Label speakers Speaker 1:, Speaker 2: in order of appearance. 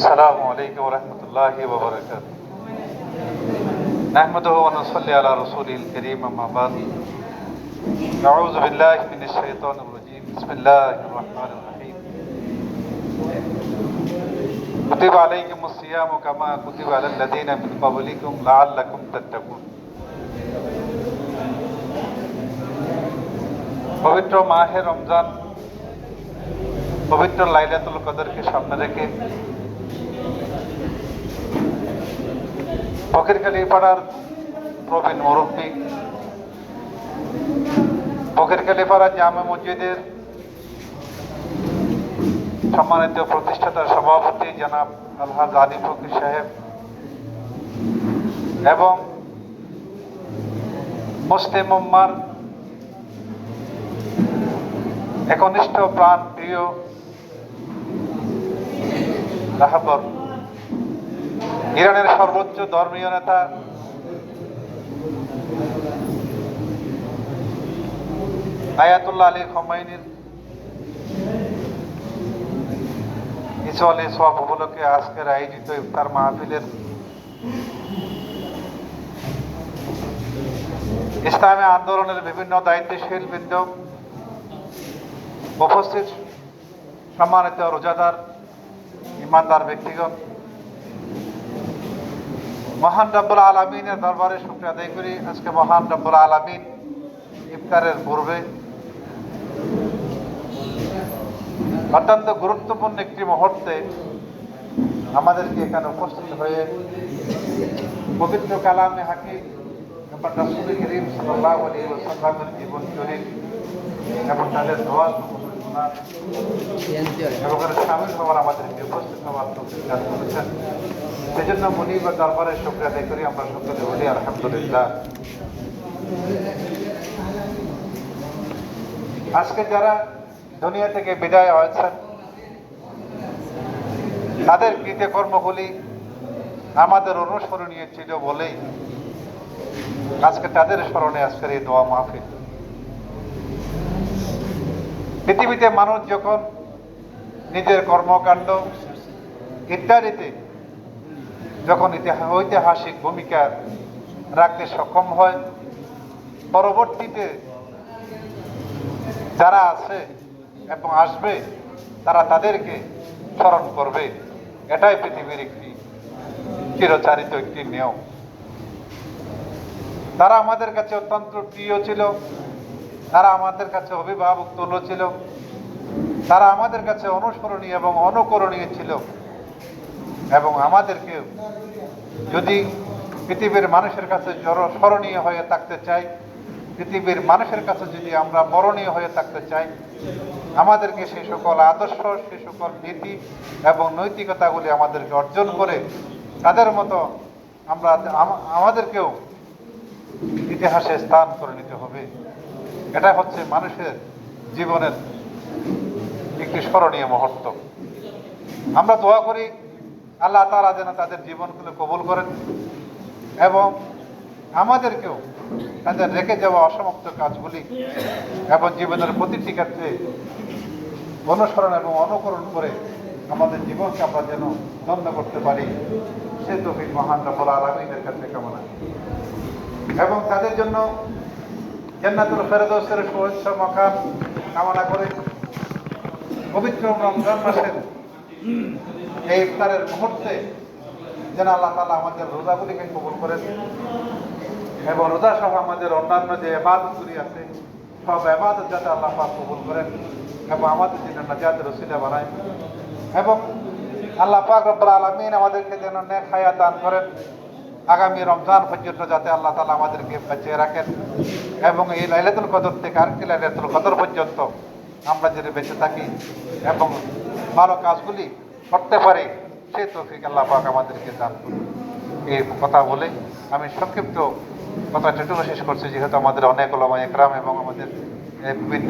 Speaker 1: السلام عليكم ورحمة الله وبركاته. نحمده ونصلي على رسوله الكريم أما بعد. أعوذ بالله من الشيطان الرجيم. بسم الله الرحمن الرحيم. كتب عليكم الصيام كما كتب على الذين من قبلكم لعلكم تتقون. পবিত্র মাহে রমজান, পবিত্র লাইলাতুল কদরকে সামনে রেখে ফকিরখালী পাড়ার প্রবীণ মুরব্বী, ফকিরখালী পাড়া জামে মসজিদের সম্মানিত প্রতিষ্ঠাতা সভাপতি জনাব আলহাজ আলী ফকির সাহেব এবং মুসলিম উম্মার একনিষ্ঠ প্রাণ প্রিয় রাহবর, ইরানের সর্বোচ্চ ধর্মীয় নেতা আয়াতুল্লাহ আলী খোমেনির ইসওয়ালি সওয়াব উপলক্ষে আজকের আয়োজিত ইফতার মাহফিলের ইসলামী আন্দোলনের বিভিন্ন দায়িত্বশীল বৃন্দ, উপস্থিত সম্মানিত রোজাদার ইমানদার ব্যক্তিগণ, মহান রব্বুল আলামিনের দরবারে শুকরিয়া আদায় করি। আজকে মহান রব্বুল আলামিন ইফতারের পূর্বে অত্যন্ত গুরুত্বপূর্ণ একটি মুহূর্তে আমাদেরকে এখানে উপস্থিত হয়ে পবিত্র কালামে হাকিম এবং রাসূল করিম সাল্লাল্লাহু আলাইহি ওয়াসাল্লামের জীবন চরিত এবং তাদের দোয়া এবং শামিল হওয়ার আমাদেরকে উপস্থিত হওয়ার তৌফিক দান করেছেন। সেজন্য মুনিবের দরবারে শুকরিয়া আদায় করি। আমরা সকলে বলি আলহামদুলিল্লাহ। আজকে যারা দুনিয়া থেকে বিদায় হয়েছেন, তাদের কৃতকর্মগুলি আমাদের অনুসরণীয় ছিল বলেই আজকে তাদের স্মরণে আজকের এই দোয়া মাহফিল। পৃথিবীতে মানুষ যখন নিজের কর্মকাণ্ড ইত্যাদিতে যখন ঐতিহাসিক ভূমিকা রাখতে সক্ষম হয়, পরবর্তীতে যারা আছে এবং আসবে তারা তাদেরকে স্মরণ করবে। এটাই পৃথিবীর একটি চিরচারিত একটি নিয়ম। তারা আমাদের কাছে অত্যন্ত প্রিয় ছিল, তারা আমাদের কাছে অভিভাবক তুল্য ছিল, তারা আমাদের কাছে অনুসরণীয় এবং অনুকরণীয় ছিল। এবং আমাদেরকে যদি পৃথিবীর মানুষের কাছে স্মরণীয় হয়ে থাকতে চাই, পৃথিবীর মানুষের কাছে যদি আমরা বরণীয় হয়ে থাকতে চাই, আমাদেরকে সেই সকল আদর্শ, সেই সকল নীতি এবং নৈতিকতাগুলি আমাদেরকে অর্জন করে তাদের মতো আমাদেরকেও ইতিহাসে স্থান করে নিতে হবে। এটা হচ্ছে মানুষের জীবনের একটি স্মরণীয় মুহূর্ত। আমরা দোয়া করি আল্লাহ তাআলা যেন তাদের জীবনগুলো কবুল করেন এবং আমাদেরকেও তাদের রেখে যাওয়া অসমাপ্ত কাজগুলি এবং জীবনের প্রতিটি ক্ষেত্রে অনুসরণ এবং অনুকরণ করে আমাদের জীবনকে আমরা যেন ধন্য করতে পারি, সে তৌফিক মহান রব্বুল আলামিনের কাছে কামনা এবং তাদের জন্য জান্নাতুল ফেরদৌসের সুউচ্চ মাকাম কামনা করে পবিত্র রমজান মাসের এই ইফতারের মুহূর্তে যেন আল্লাহ তাআলা আমাদের রোজাগুলিকে কবুল করেন এবং রোজা সহ আমাদের অন্যান্য যে ইবাদতগুলি আছে সব ইবাদত যাতে আল্লাহ পাক কবুল করেন এবং আমাদের জন্য নাজাতের ওসিলা বানায় এবং আল্লাহ পাক রব্বুল আলামিন আমাদেরকে যেন নেক হায়াত দান করেন। আগামী রমজান পর্যন্ত যাতে আল্লাহ তাআলা আমাদেরকে বাঁচিয়ে রাখেন এবং এই লাইলাতুল কদর থেকে আরেকটি লাইলাতুল কদর পর্যন্ত আমরা যদি বেঁচে থাকি এবং ভালো কাজগুলি করতে পারি, সেই তৌফিক আল্লাহ পাক আমাদেরকে দান করুন। এই কথা বলে আমি সংক্ষিপ্ত কথা যেটুকু শেষ করছি, যেহেতু আমাদের অনেক উলামা ইকরাম এবং আমাদের বিভিন্ন